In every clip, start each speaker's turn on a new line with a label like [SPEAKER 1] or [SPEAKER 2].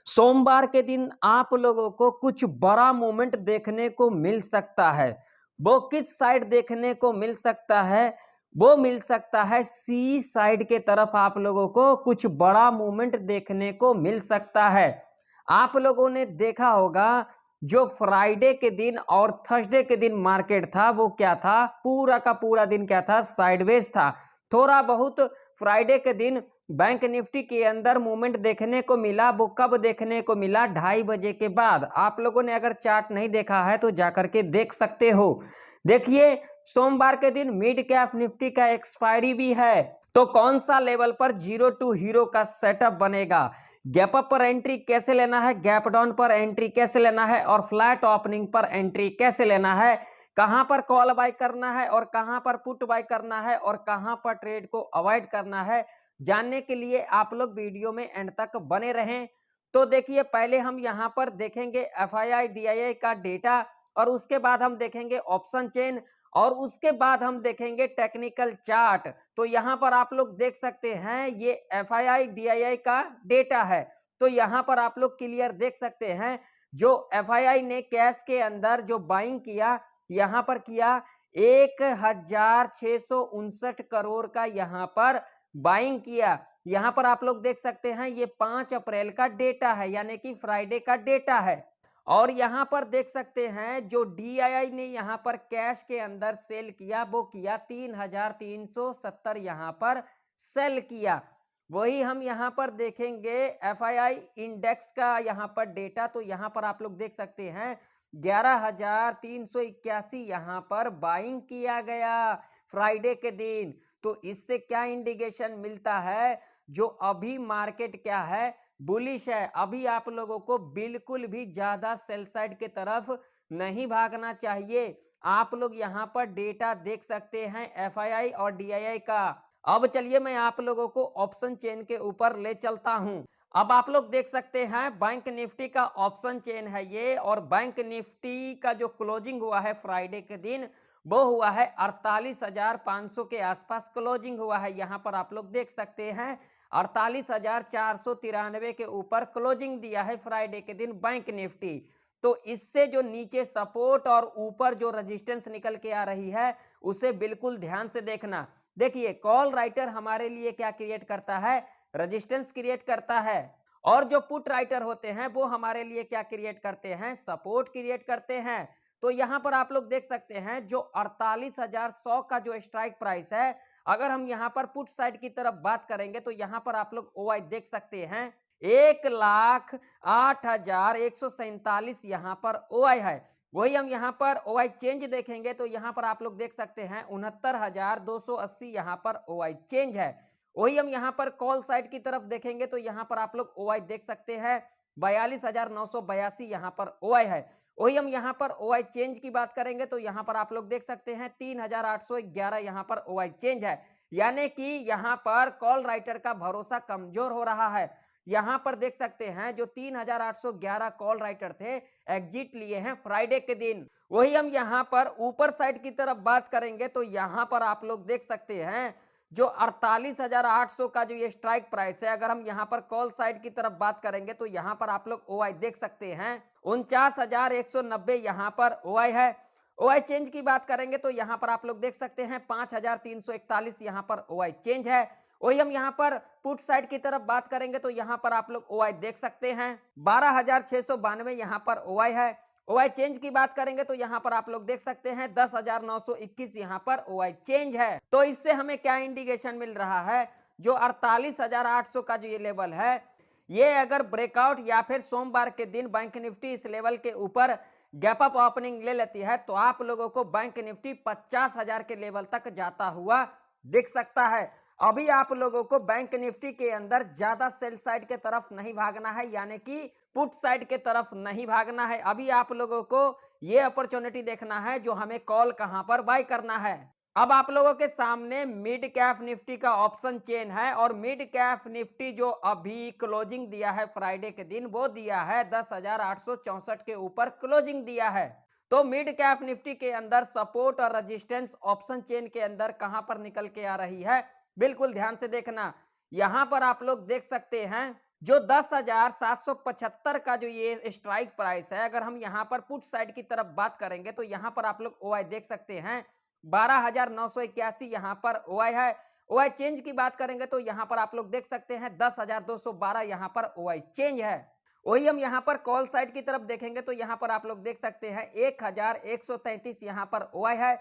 [SPEAKER 1] सोमवार के दिन आप लोगों को कुछ बड़ा मूवमेंट देखने को मिल सकता है। वो किस साइड देखने को मिल सकता है? वो मिल सकता है सी साइड के तरफ आप लोगों को कुछ बड़ा मूवमेंट देखने को मिल सकता है। आप लोगों ने देखा होगा जो फ्राइडे के दिन और थर्सडे के दिन मार्केट था वो क्या था? पूरा का पूरा दिन क्या था? साइडवेज था। थोड़ा बहुत फ्राइडे के दिन बैंक निफ्टी के अंदर मूवमेंट देखने को मिला। वो कब देखने को मिला? 2:30 बजे के बाद। आप लोगों ने अगर चार्ट नहीं देखा है तो जाकर के देख सकते हो। देखिए, सोमवार के दिन मिड कैप निफ्टी का एक्सपायरी भी है। तो कौन सा लेवल पर जीरो टू हीरो का सेटअप बनेगा? गैप अप पर एंट्री कैसे लेना है, गैप डाउन पर एंट्री कैसे लेना है और फ्लैट ओपनिंग पर एंट्री कैसे लेना है, कहां पर कॉल बाय करना है और कहां पर पुट बाय करना है और कहां पर ट्रेड को अवॉइड करना है, जानने के लिए आप लोग वीडियो में एंड तक बने रहें। तो देखिए, पहले हम यहां पर देखेंगे एफआईआई डीआईआई का डेटा और उसके बाद हम देखेंगे ऑप्शन चेन और उसके बाद हम देखेंगे टेक्निकल चार्ट। तो यहां पर आप लोग देख सकते हैं ये एफआईआई डीआईआई का डेटा है। तो यहां पर आप लोग क्लियर देख सकते हैं जो एफआईआई ने कैश के अंदर जो बाइंग किया, यहां पर किया 1659 करोड़ का यहां पर बाइंग किया। यहां पर आप लोग देख सकते हैं ये 5 अप्रैल का डेटा है, यानी कि फ्राइडे का डेटा है। और यहां पर देख सकते हैं जो डीआईआई ने यहां पर कैश के अंदर सेल किया वो किया 3370 यहां पर सेल किया। वही हम यहां पर देखेंगे एफआईआई इंडेक्स का यहां पर डेटा। तो यहां पर आप लोग देख सकते हैं 11,381 यहां पर बाइंग किया गया फ्राइडे के दिन। तो इससे क्या इंडिकेशन मिलता है? जो अभी मार्केट क्या है? बुलिश है। अभी आप लोगों को बिल्कुल भी ज्यादा सेल साइड के तरफ नहीं भागना चाहिए। आप लोग यहां पर डेटा देख सकते हैं एफआईआई और डीआईआई का। अब चलिए मैं आप लोगों को ऑप्शन चेन के ऊपर ले चलता हूं। अब आप लोग देख सकते हैं बैंक निफ्टी का ऑप्शन चेन है ये, और बैंक निफ्टी का जो क्लोजिंग हुआ है फ्राइडे के दिन वो हुआ है 48,500 के आसपास क्लोजिंग हुआ है। यहां पर आप लोग देख सकते हैं 48,493 के ऊपर क्लोजिंग दिया है फ्राइडे के दिन बैंक निफ्टी। तो इससे जो नीचे सपोर्ट और ऊपर जो रेजिस्टेंस निकल के आ रही है उसे बिल्कुल ध्यान से देखना। देखिए, कॉल राइटर हमारे लिए क्या क्रिएट करता है? रेजिस्टेंस क्रिएट करता है। और जो पुट राइटर होते हैं वो हमारे लिए क्या क्रिएट करते हैं? सपोर्ट क्रिएट करते हैं। तो यहां पर आप लोग देख सकते हैं जो 48,100 का जो स्ट्राइक प्राइस है, अगर हम यहां पर पुट साइड की तरफ बात करेंगे तो यहां पर आप लोग ओआई देख सकते हैं 1,08,147 यहां पर ओआई है। वही हम यहां पर ओआई चेंज देखेंगे तो यहां पर आप लोग देख सकते हैं 69,280 यहां पर ओआई चेंज है। वही हम यहां पर कॉल साइड की तरफ देखेंगे तो यहां पर आप लोग ओआई देख सकते हैं 42,982 यहां पर ओआई है। वही हम यहां पर ओआई चेंज की बात करेंगे तो यहां पर आप लोग देख सकते हैं 3,811 यहां पर ओआई चेंज है। यानी कि यहां पर कॉल राइटर का भरोसा कमजोर हो रहा है। यहां पर देख सकते हैं जो 3,811 कॉल राइटर थे एग्जिट लिए हैं फ्राइडे के दिन। वही हम यहां पर ऊपर साइड की तरफ बात करेंगे तो यहां पर आप लोग देख सकते हैं जो 48,800 का जो ये स्ट्राइक प्राइस है, अगर हम यहां पर कॉल साइड की तरफ बात करेंगे तो यहां पर आप लोग ओआई देख सकते हैं 49,190 यहां पर ओआई है। ओआई चेंज की बात करेंगे तो यहां पर आप लोग देख सकते हैं 5,341 यहां पर ओआई चेंज है। वही हम यहां पर पुट साइड की तरफ बात करेंगे तो यहां पर आप लोग ओआई देख सकते हैं 12,692 यहां पर ओआई है। ओआई चेंज की बात करेंगे तो यहां पर आप लोग देख सकते हैं 10,921 यहां पर ओआई चेंज है। तो इससे हमें क्या इंडिकेशन मिल रहा है? जो 48,800 का जो ये लेवल है, ये अगर ब्रेकआउट या फिर सोमवार के दिन बैंक निफ्टी इस लेवल के ऊपर गैप अप ओपनिंग ले लेती है तो आप लोगों को बैंक निफ्टी 50,000 के लेवल तक जाता हुआ दिख सकता है। अभी आप लोगों को बैंक निफ्टी के अंदर ज्यादा सेल साइड के तरफ नहीं भागना है, यानी कि पुट साइड के तरफ नहीं भागना है। अभी आप लोगों को ये अपॉर्चुनिटी देखना है जो हमें कॉल कहां पर बाय करना है। अब आप लोगों के सामने मिड कैप निफ्टी का ऑप्शन चेन है और मिड कैप निफ्टी जो अभी क्लोजिंग दिया है फ्राइडे के दिन वो दिया है 10,864 के ऊपर क्लोजिंग दिया है। तो मिड कैप निफ्टी के अंदर सपोर्ट और रेजिस्टेंस ऑप्शन चेन के अंदर कहां पर निकल के आ रही है, बिल्कुल ध्यान से देखना। यहां पर आप लोग देख सकते हैं जो 10,775 का जो ये स्ट्राइक प्राइस है, अगर हम यहाँ पर पुट साइड की तरफ बात करेंगे तो यहाँ पर आप लोग ओआई देख सकते हैं 12,981 यहाँ पर ओआई है। ओआई चेंज की बात करेंगे तो यहाँ पर आप लोग देख सकते हैं 10,212 यहाँ पर ओआई चेंज है। वही हम यहाँ पर कॉल साइड की तरफ देखेंगे तो यहाँ पर आप लोग देख सकते हैं 1,133 यहाँ पर ओआई है।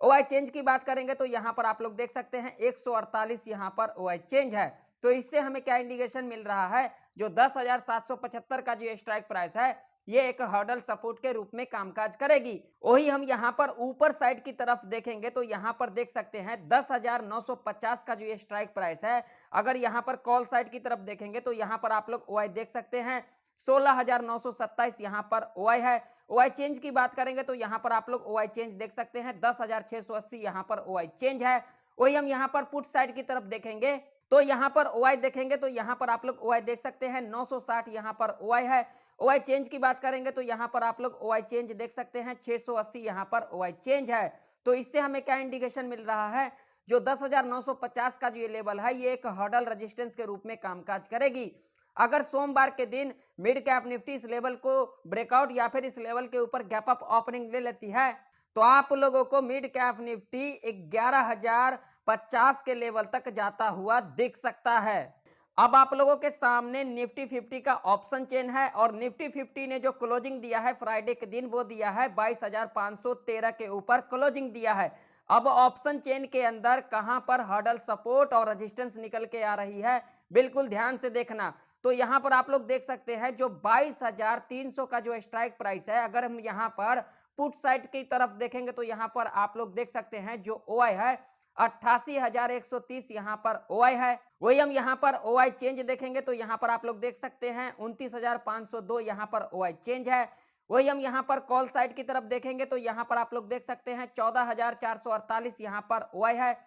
[SPEAKER 1] ओआई चेंज की बात करेंगे तो यहाँ पर आप लोग देख सकते हैं 148 यहाँ पर ओआई चेंज है। तो इससे हमें क्या इंडिकेशन मिल रहा है, जो 10,775 का जो स्ट्राइक प्राइस है ये एक हर्डल सपोर्ट के रूप में कामकाज करेगी। वही हम यहाँ पर ऊपर साइड की तरफ देखेंगे तो यहाँ पर देख सकते हैं 10,950 का जो ये स्ट्राइक प्राइस है, अगर यहाँ पर कॉल साइड की तरफ देखेंगे तो यहाँ पर आप लोग ओआई देख सकते हैं 16,927 यहाँ पर ओआई है। ओआई चेंज की बात करेंगे तो यहाँ पर आप लोग ओआई चेंज देख सकते हैं 10,680 यहाँ पर ओआई चेंज है। वही हम यहाँ पर पुट साइड की तरफ देखेंगे तो यहाँ पर ओआई देखेंगे तो यहाँ पर आप लोग ओआई देख सकते हैं 960 यहाँ पर ओआई है। ओआई चेंज की बात करेंगे तो यहाँ पर आप लोग ओआई चेंज देख सकते हैं 680 यहाँ पर ओआई चेंज है। तो इससे हमें क्या इंडिकेशन मिल रहा है, जो 10,950 का जो ये लेवल है ये एक हर्डल रेजिस्टेंस के रूप में कामकाज करेगी। अगर सोमवार के दिन मिड कैप निफ्टी इस लेवल को ब्रेकआउट या फिर इस लेवल के ऊपर गैप अप ओपनिंग ले लेती है तो आप लोगों को मिड कैप निफ्टी 11,050 के लेवल तक जाता हुआ दिख सकता है। अब आप लोगों के सामने निफ्टी 50 का ऑप्शन चेन है और निफ्टी 50 ने जो क्लोजिंग दिया है फ्राइडे के दिन वो दिया है 22,513 के ऊपर क्लोजिंग दिया है। अब ऑप्शन चेन के अंदर कहां पर हर्डल सपोर्ट और रेजिस्टेंस निकल के आ रही है, बिल्कुल ध्यान से देखना। तो यहां पर आप लोग देख सकते हैं जो 22,300 का जो स्ट्राइक प्राइस है, अगर हम यहां पर पुट साइड की तरफ देखेंगे तो यहां पर आप लोग देख सकते हैं जो ओआई है 88,130 यहाँ पर ओआई है। वही हम यहाँ पर ओआई चेंज देखेंगे तो यहाँ पर आप लोग देख सकते हैं 29,502 यहाँ पर ओआई चेंज है। वही हम यहाँ पर कॉल साइड की तरफ देखेंगे तो यहाँ पर आप लोग देख सकते हैं 14,448 यहाँ पर ओआई है।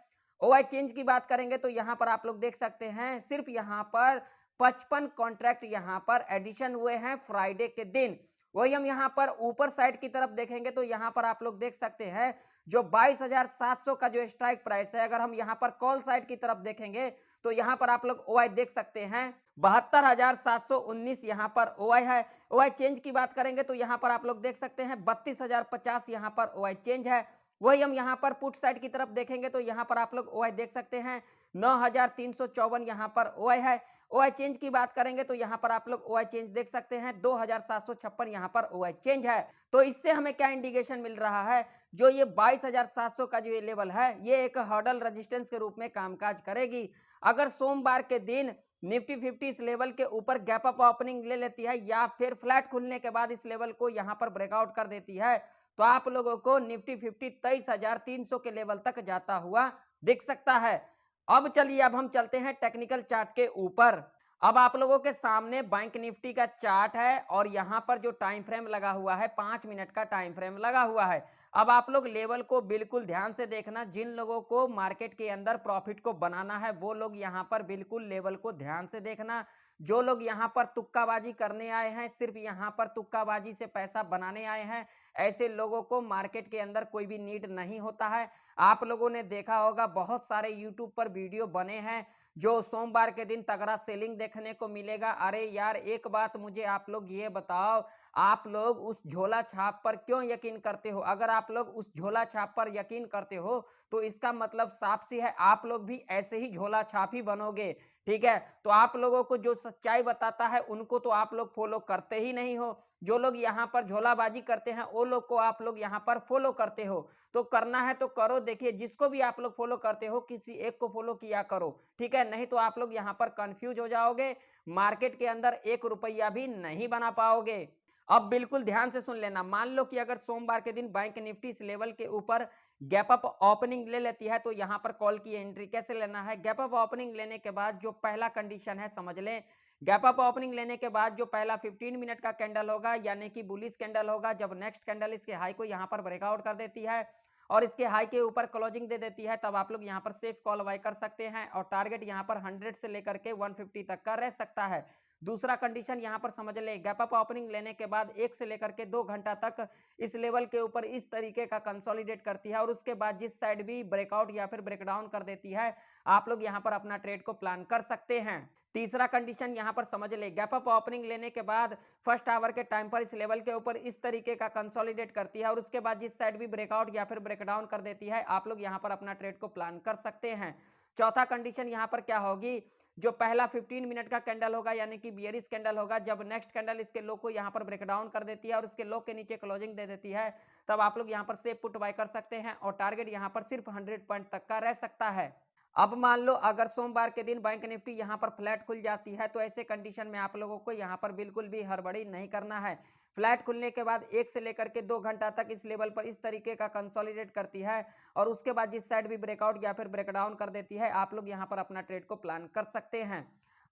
[SPEAKER 1] ओआई चेंज की बात करेंगे तो यहाँ पर आप लोग देख सकते हैं सिर्फ यहाँ पर 55 कॉन्ट्रैक्ट यहाँ पर एडिशन हुए हैं फ्राइडे के दिन। वही हम यहाँ पर ऊपर साइड की तरफ देखेंगे तो यहाँ पर आप लोग देख सकते हैं जो 22,700 का जो स्ट्राइक प्राइस है, अगर हम यहाँ पर कॉल साइड की तरफ देखेंगे तो यहाँ पर आप लोग ओआई देख सकते हैं 72,719 यहाँ पर ओआई है। ओआई चेंज की बात करेंगे तो यहाँ पर आप लोग देख सकते हैं 32,050 यहाँ पर ओआई चेंज है। वही हम यहाँ पर पुट साइड की तरफ देखेंगे तो यहाँ पर आप लोग ओआई देख सकते हैं 9,354 यहाँ पर ओआई है। ओआई चेंज की बात करेंगे तो यहाँ पर आप लोग ओआई चेंज देख सकते हैं 2,756 यहाँ पर ओआई चेंज है। तो इससे हमें क्या इंडिकेशन मिल रहा है, जो ये 22,700 का जो ये लेवल है ये एक हर्डल रेजिस्टेंस के रूप में कामकाज करेगी। अगर सोमवार के दिन निफ्टी 50 इस लेवल के ऊपर गैप अप ओपनिंग ले लेती है या फिर फ्लैट खुलने के बाद इस लेवल को यहाँ पर ब्रेकआउट कर देती है तो आप लोगों को निफ्टी 50 23,300 के लेवल तक जाता हुआ दिख सकता है। अब हम चलते हैं टेक्निकल चार्ट के ऊपर। अब आप लोगों के सामने बैंक निफ्टी का चार्ट है और यहां पर जो टाइम फ्रेम लगा हुआ है 5 मिनट का टाइम फ्रेम लगा हुआ है। अब आप लोग लेवल को बिल्कुल ध्यान से देखना, जिन लोगों को मार्केट के अंदर प्रॉफिट को बनाना है वो लोग यहां पर बिल्कुल लेवल को ध्यान से देखना। जो लोग यहां पर तुक्काबाजी करने आए हैं, सिर्फ यहां पर तुक्काबाजी से पैसा बनाने आए हैं, ऐसे लोगों को मार्केट के अंदर कोई भी नीड नहीं होता है। आप लोगों ने देखा होगा बहुत सारे यूट्यूब पर वीडियो बने हैं जो सोमवार के दिन तगड़ा सेलिंग देखने को मिलेगा। अरे यार एक बात मुझे आप लोग ये बताओ, आप लोग उस झोला छाप पर क्यों यकीन करते हो? अगर आप लोग उस झोला छाप पर यकीन करते हो तो इसका मतलब साफ सी है आप लोग भी ऐसे ही झोला छाप ही बनोगे। ठीक है, तो आप लोगों को जो सच्चाई बताता है उनको तो आप लोग फॉलो करते ही नहीं हो। जो लोग यहाँ पर झोलाबाजी करते हैं वो लोग को आप लोग यहाँ पर फॉलो करते हो। तो करना है तो करो। देखिए जिसको भी आप लोग फॉलो करते हो किसी एक को फॉलो किया करो, ठीक है, नहीं तो आप लोग यहाँ पर कंफ्यूज हो जाओगे, मार्केट के अंदर 1 रुपया भी नहीं बना पाओगे। अब बिल्कुल ध्यान से सुन लेना, मान लो कि अगर सोमवार के दिन बैंक निफ्टी इस लेवल के ऊपर गैप अप ओपनिंग ले लेती है तो यहाँ पर कॉल की एंट्री कैसे लेना है। गैप अप ओपनिंग लेने के बाद जो पहला कंडीशन है समझ लें, गैप अप ओपनिंग लेने के बाद जो पहला 15 मिनट का कैंडल होगा यानी कि बुलिश कैंडल होगा, जब नेक्स्ट कैंडल इसके हाई को यहाँ पर ब्रेकआउट कर देती है और इसके हाई के ऊपर क्लोजिंग दे देती है, तब आप लोग यहाँ पर सेफ कॉल बाय कर सकते हैं और टारगेट यहाँ पर 100 से लेकर के 150 तक का रह सकता है। दूसरा कंडीशन यहाँ पर समझ ले, गैप अप ओपनिंग लेने के बाद 1 से लेकर के 2 घंटा तक इस लेवल के ऊपर इस तरीके का कंसोलिडेट करती है और उसके बाद जिस साइड भी ब्रेकआउट या फिर ब्रेकडाउन कर देती है, आप लोग यहाँ पर अपना ट्रेड को प्लान कर सकते हैं। तीसरा कंडीशन यहाँ पर समझ ले, गैप अप ओपनिंग लेने के बाद फर्स्ट आवर के टाइम पर इस लेवल के ऊपर इस तरीके का कंसोलिडेट करती है और उसके बाद जिस साइड भी ब्रेकआउट या फिर ब्रेकडाउन कर देती है, आप लोग यहाँ पर अपना ट्रेड को प्लान कर सकते हैं। चौथा कंडीशन यहाँ पर क्या होगी, जो पहला 15 मिनट का कैंडल होगा यानी कि बियरिश कैंडल होगा, जब नेक्स्ट कैंडल इसके लो को यहाँ पर ब्रेकडाउन कर देती है और उसके लो के नीचे क्लोजिंग दे देती है, तब आप लोग यहाँ पर सेफ पुट बाय कर सकते हैं और टारगेट यहाँ पर सिर्फ 100 पॉइंट तक का रह सकता है। अब मान लो अगर सोमवार के दिन बैंक निफ्टी यहाँ पर फ्लैट खुल जाती है, तो ऐसे कंडीशन में आप लोगों को यहाँ पर बिल्कुल भी हड़बड़ी नहीं करना है। फ्लैट खुलने के बाद 1 से लेकर के 2 घंटा तक इस लेवल पर इस तरीके का कंसोलिडेट करती है और उसके बाद जिस साइड भी ब्रेकआउट या फिर ब्रेकडाउन कर देती है, आप लोग यहाँ पर अपना ट्रेड को प्लान कर सकते हैं।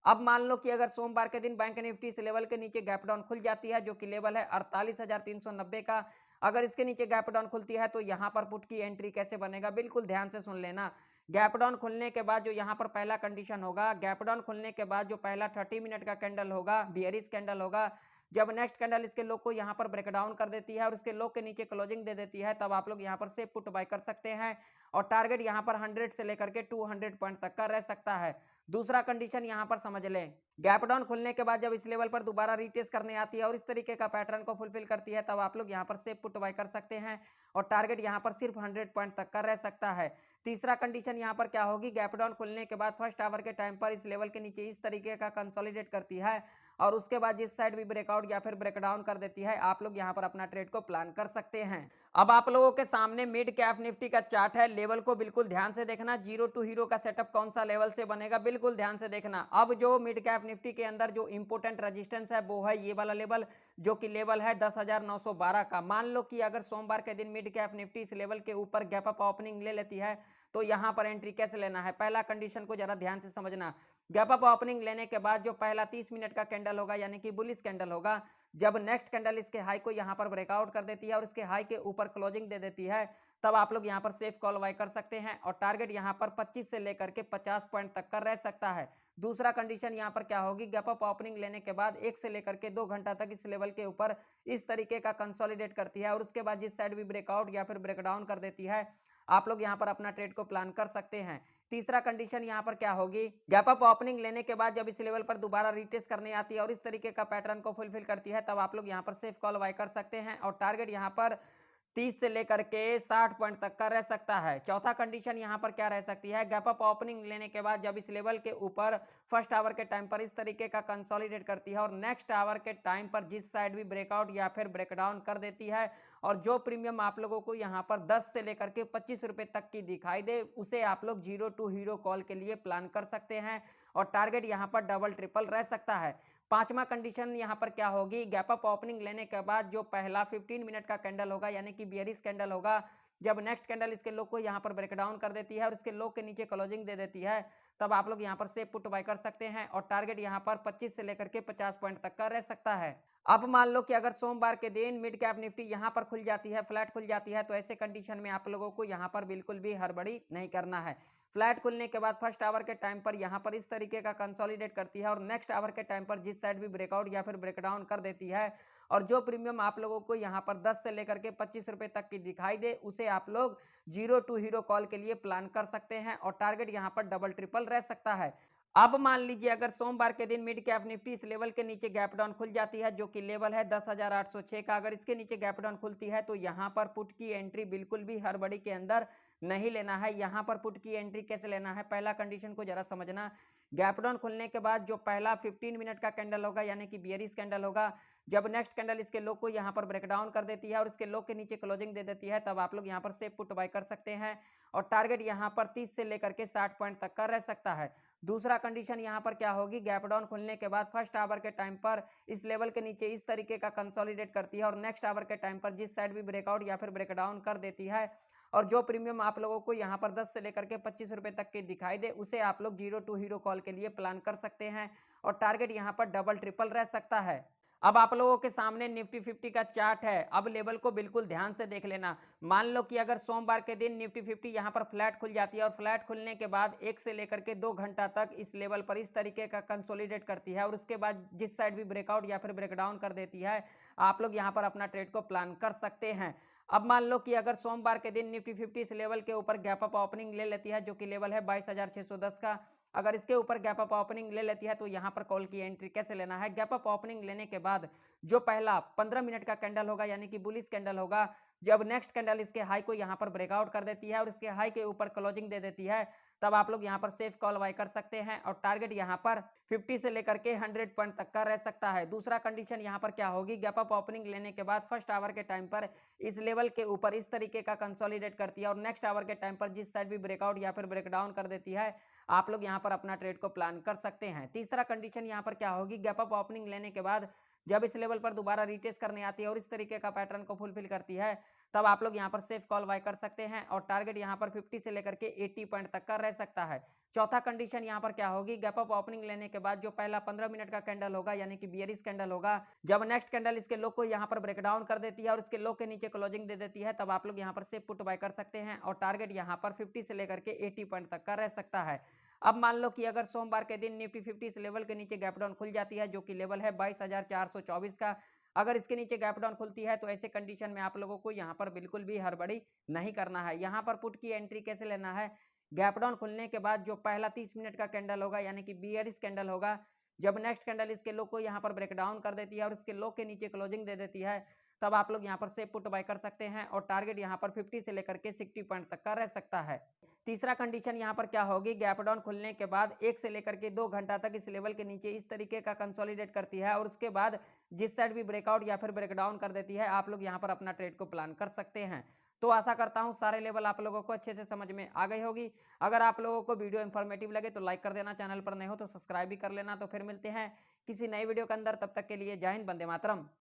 [SPEAKER 1] अब मान लो कि अगर सोमवार के दिन बैंक निफ्टी इस लेवल के नीचे गैप डाउन खुल जाती है, जो कि लेवल है 48,390 का, अगर इसके नीचे गैप डाउन खुलती है तो यहाँ पर पुट की एंट्री कैसे बनेगा, बिल्कुल ध्यान से सुन लेना। गैप डाउन खुलने के बाद जो यहाँ पर पहला कंडीशन होगा, गैप डाउन खुलने के बाद जो पहला 30 मिनट का कैंडल होगा, बियरिश कैंडल होगा, जब नेक्स्ट कैंडल इसके लो को यहाँ पर ब्रेकडाउन कर देती है और उसके लो के नीचे क्लोजिंग दे देती है, तब आप लोग यहाँ पर से पुट बाय कर सकते हैं और टारगेट यहाँ पर 100 से लेकर के 200 पॉइंट तक का रह सकता है। दूसरा कंडीशन यहाँ पर समझ लें, गैप डाउन खुलने के बाद जब इस लेवल पर दोबारा रीटेस्ट करने आती है और इस तरीके का पैटर्न को फुलफिल करती है, तब आप लोग यहाँ पर से पुट बाय कर सकते हैं और टारगेट यहाँ पर सिर्फ 100 पॉइंट तक का रह सकता है। तीसरा कंडीशन यहाँ पर क्या होगी, गैप डाउन खुलने के बाद फर्स्ट आवर के टाइम पर इस लेवल के नीचे इस तरीके का कंसोलिडेट करती है और उसके बाद जिस साइड भी ब्रेकआउट या फिर ब्रेकडाउन कर देती है, आप लोग यहाँ पर अपना ट्रेड को प्लान कर सकते हैं। अब आप लोगों के सामने मिड कैप निफ्टी का चार्ट है, लेवल को बिल्कुल ध्यान से देखना। जीरो टू हीरो का सेटअप कौन सा लेवल से बनेगा, बिल्कुल ध्यान से देखना। अब जो मिड कैप निफ्टी के अंदर जो इंपोर्टेंट रेजिस्टेंस है वो है ये वाला लेवल, जो कि लेवल है 10,912 का। मान लो कि अगर सोमवार के दिन मिड कैप निफ्टी इस लेवल के ऊपर गैप अप ओपनिंग ले लेती है, तो यहाँ पर एंट्री कैसे लेना है, पहला कंडीशन को जरा ध्यान से समझना। गैप अप ओपनिंग लेने के बाद जो पहला 30 मिनट का कैंडल होगा यानी कि बुलिश कैंडल होगा, जब नेक्स्ट कैंडल इसके हाई को यहाँ पर ब्रेकआउट कर देती है और इसके हाई के ऊपर क्लोजिंग दे देती है, तब आप लोग यहाँ पर सेफ कॉल बाय कर सकते हैं और टारगेट यहाँ पर 25 से लेकर के 50 पॉइंट तक का रह सकता है। दूसरा कंडीशन यहाँ पर क्या होगी, गैप अप ओपनिंग लेने के बाद 1 से लेकर के 2 घंटा तक इस लेवल के ऊपर इस तरीके का कंसोलिडेट करती है और उसके बाद जिस साइड भी ब्रेकआउट या फिर ब्रेकडाउन कर देती है, आप लोग यहाँ पर अपना ट्रेड को प्लान कर सकते हैं। तीसरा कंडीशन यहाँ पर क्या होगी, गैप अप ओपनिंग लेने के बाद जब इस लेवल पर दोबारा रीटेस्ट करने आती है और इस तरीके का पैटर्न को फुलफिल करती है, तब आप लोग यहाँ पर सेफ कॉल बाय कर सकते हैं और टारगेट यहाँ पर 30 से लेकर के 60 पॉइंट तक का रह सकता है। चौथा कंडीशन यहाँ पर क्या रह सकती है, गैप अप ओपनिंग लेने के बाद जब इस लेवल के ऊपर फर्स्ट आवर के टाइम पर इस तरीके का कंसोलिडेट करती है और नेक्स्ट आवर के टाइम पर जिस साइड भी ब्रेकआउट या फिर ब्रेकडाउन कर देती है और जो प्रीमियम आप लोगों को यहाँ पर 10 से लेकर के 25 रुपए तक की दिखाई दे, उसे आप लोग जीरो टू हीरो कॉल के लिए प्लान कर सकते हैं और टारगेट यहाँ पर डबल ट्रिपल रह सकता है। पांचवा कंडीशन यहाँ पर क्या होगी, गैप अप ओपनिंग लेने के बाद जो पहला 15 मिनट का कैंडल होगा यानी कि बियरिश कैंडल होगा, जब नेक्स्ट कैंडल इसके लो को यहाँ पर ब्रेकडाउन कर देती है और इसके लो के नीचे क्लोजिंग दे देती है, तब आप लोग यहाँ पर से पुट बाय कर सकते हैं और टारगेट यहाँ पर 25 से लेकर के 50 पॉइंट तक का रह सकता है। अब मान लो कि अगर सोमवार के दिन मिड कैप निफ्टी यहाँ पर खुल जाती है, फ्लैट खुल जाती है, तो ऐसे कंडीशन में आप लोगों को यहाँ पर बिल्कुल भी हड़बड़ी नहीं करना है। फ्लैट खुलने के बाद फर्स्ट आवर के टाइम पर यहाँ पर इस तरीके का कंसोलिडेट करती है और नेक्स्ट आवर के टाइम पर जिस साइड भी ब्रेकआउट या फिर ब्रेकडाउन कर देती है और जो प्रीमियम आप लोगों को यहाँ पर 10 से लेकर के 25 रुपए तक की दिखाई दे, उसे आप लोग जीरो टू हीरो कॉल के लिए प्लान कर सकते हैं और टारगेट यहाँ पर डबल ट्रिपल रह सकता है। अब मान लीजिए अगर सोमवार के दिन मिड कैप निफ्टी इस लेवल के नीचे गैप डाउन खुल जाती है, जो कि लेवल है 10,806 का, अगर इसके नीचे गैप डाउन खुलती है तो यहाँ पर पुट की एंट्री बिल्कुल भी हड़बड़ी के अंदर नहीं लेना है। यहाँ पर पुट की एंट्री कैसे लेना है, पहला कंडीशन को जरा समझना। गैप डाउन खुलने के बाद जो पहला 15 मिनट का कैंडल होगा यानी कि बियरिश कैंडल होगा, जब नेक्स्ट कैंडल इसके लो को यहाँ पर ब्रेकडाउन कर देती है और इसके लो के नीचे क्लोजिंग दे देती है, तब आप लोग यहाँ पर सेफ पुट बाय कर सकते हैं और टारगेट यहाँ पर 30 से लेकर के 60 पॉइंट तक का रह सकता है। दूसरा कंडीशन यहाँ पर क्या होगी, गैप डाउन खुलने के बाद फर्स्ट आवर के टाइम पर इस लेवल के नीचे इस तरीके का कंसोलिडेट करती है और नेक्स्ट आवर के टाइम पर जिस साइड भी ब्रेकआउट या फिर ब्रेकडाउन कर देती है और जो प्रीमियम आप लोगों को यहाँ पर 10 से लेकर के 25 रुपए तक की दिखाई दे, उसे आप लोग जीरो टू हीरो कॉल के लिए प्लान कर सकते हैं और टारगेट यहाँ पर डबल ट्रिपल रह सकता है। अब आप लोगों के सामने निफ्टी 50 का चार्ट है। अब लेवल को बिल्कुल ध्यान से देख लेना। मान लो कि अगर सोमवार के दिन निफ्टी 50 यहाँ पर फ्लैट खुल जाती है और फ्लैट खुलने के बाद 1 से लेकर के 2 घंटा तक इस लेवल पर इस तरीके का कंसोलिडेट करती है और उसके बाद जिस साइड भी ब्रेकआउट या फिर ब्रेकडाउन कर देती है, आप लोग यहाँ पर अपना ट्रेड को प्लान कर सकते हैं। अब मान लो कि अगर सोमवार के दिन निफ्टी 50 इस लेवल के ऊपर गैप अप ओपनिंग ले लेती है, जो कि लेवल है 22,610 का। अगर इसके ऊपर गैप अप ओपनिंग ले लेती है तो यहाँ पर कॉल की एंट्री कैसे लेना है? गैप अप ओपनिंग लेने के बाद जो पहला 15 मिनट का कैंडल होगा यानी कि बुलिश कैंडल होगा, जब नेक्स्ट कैंडल इसके हाई को यहाँ पर ब्रेकआउट कर देती है और इसके हाई के ऊपर क्लोजिंग दे देती है, तब आप लोग यहाँ पर सेफ कॉल बाय कर सकते हैं और टारगेट यहाँ पर 50 से लेकर के 100 पॉइंट तक का रह सकता है। दूसरा कंडीशन यहाँ पर क्या होगी? गैप अप ओपनिंग लेने के बाद फर्स्ट आवर के टाइम पर इस लेवल के ऊपर इस तरीके का कंसोलिडेट करती है और नेक्स्ट आवर के टाइम पर जिस साइड भी ब्रेकआउट या फिर ब्रेकडाउन कर देती है, आप लोग यहाँ पर अपना ट्रेड को प्लान कर सकते हैं। तीसरा कंडीशन यहाँ पर क्या होगी? गैप अप ओपनिंग लेने के बाद जब इस लेवल पर दोबारा रीटेस्ट करने आती है और इस तरीके का पैटर्न को फुलफिल करती है, तब आप लोग यहाँ पर सेफ कॉल बाय कर सकते हैं और टारगेट यहाँ पर 50 से लेकर के 80 पॉइंट तक का रह सकता है। चौथा कंडीशन यहाँ पर क्या होगी? गैप अप ओपनिंग लेने के बाद जो पहला 15 मिनट का कैंडल होगा यानी कि बियरिश कैंडल होगा, जब नेक्स्ट कैंडल इसके लो को यहाँ पर ब्रेकडाउन कर देती है और इसके लो के नीचे क्लोजिंग दे देती है, तब आप लोग यहाँ पर सेफ पुट बाय कर सकते हैं और टारगेट यहाँ पर 50 से लेकर के 80 पॉइंट तक का रह सकता है। अब मान लो कि अगर सोमवार के दिन निफ्टी 50 इस लेवल के नीचे गैप डाउन खुल जाती है, जो कि लेवल है 22,424 का। अगर इसके नीचे गैप डाउन खुलती है तो ऐसे कंडीशन में आप लोगों को यहाँ पर बिल्कुल भी हड़बड़ी नहीं करना है। यहाँ पर पुट की एंट्री कैसे लेना है? गैप डाउन खुलने के बाद जो पहला 30 मिनट का कैंडल होगा यानी कि बियरिश कैंडल होगा, जब नेक्स्ट कैंडल इसके लो को यहाँ पर ब्रेक डाउन कर देती है और इसके लो के नीचे क्लोजिंग दे देती है, तब आप लोग यहाँ पर से पुट बाय कर सकते हैं और टारगेट यहाँ पर 50 से लेकर के 60 पॉइंट तक का रह सकता है। तीसरा कंडीशन यहाँ पर क्या होगी? गैप डाउन खुलने के बाद 1 से लेकर के 2 घंटा तक इस लेवल के नीचे इस तरीके का कंसोलिडेट करती है और उसके बाद जिस साइड भी ब्रेकआउट या फिर ब्रेकडाउन कर देती है, आप लोग यहाँ पर अपना ट्रेड को प्लान कर सकते हैं। तो आशा करता हूँ सारे लेवल आप लोगों को अच्छे से समझ में आ गई होगी। अगर आप लोगों को वीडियो इन्फॉर्मेटिव लगे तो लाइक कर देना, चैनल पर नए हो तो सब्सक्राइब भी कर लेना। तो फिर मिलते हैं किसी नई वीडियो के अंदर, तब तक के लिए जय हिंद, वंदे मातरम।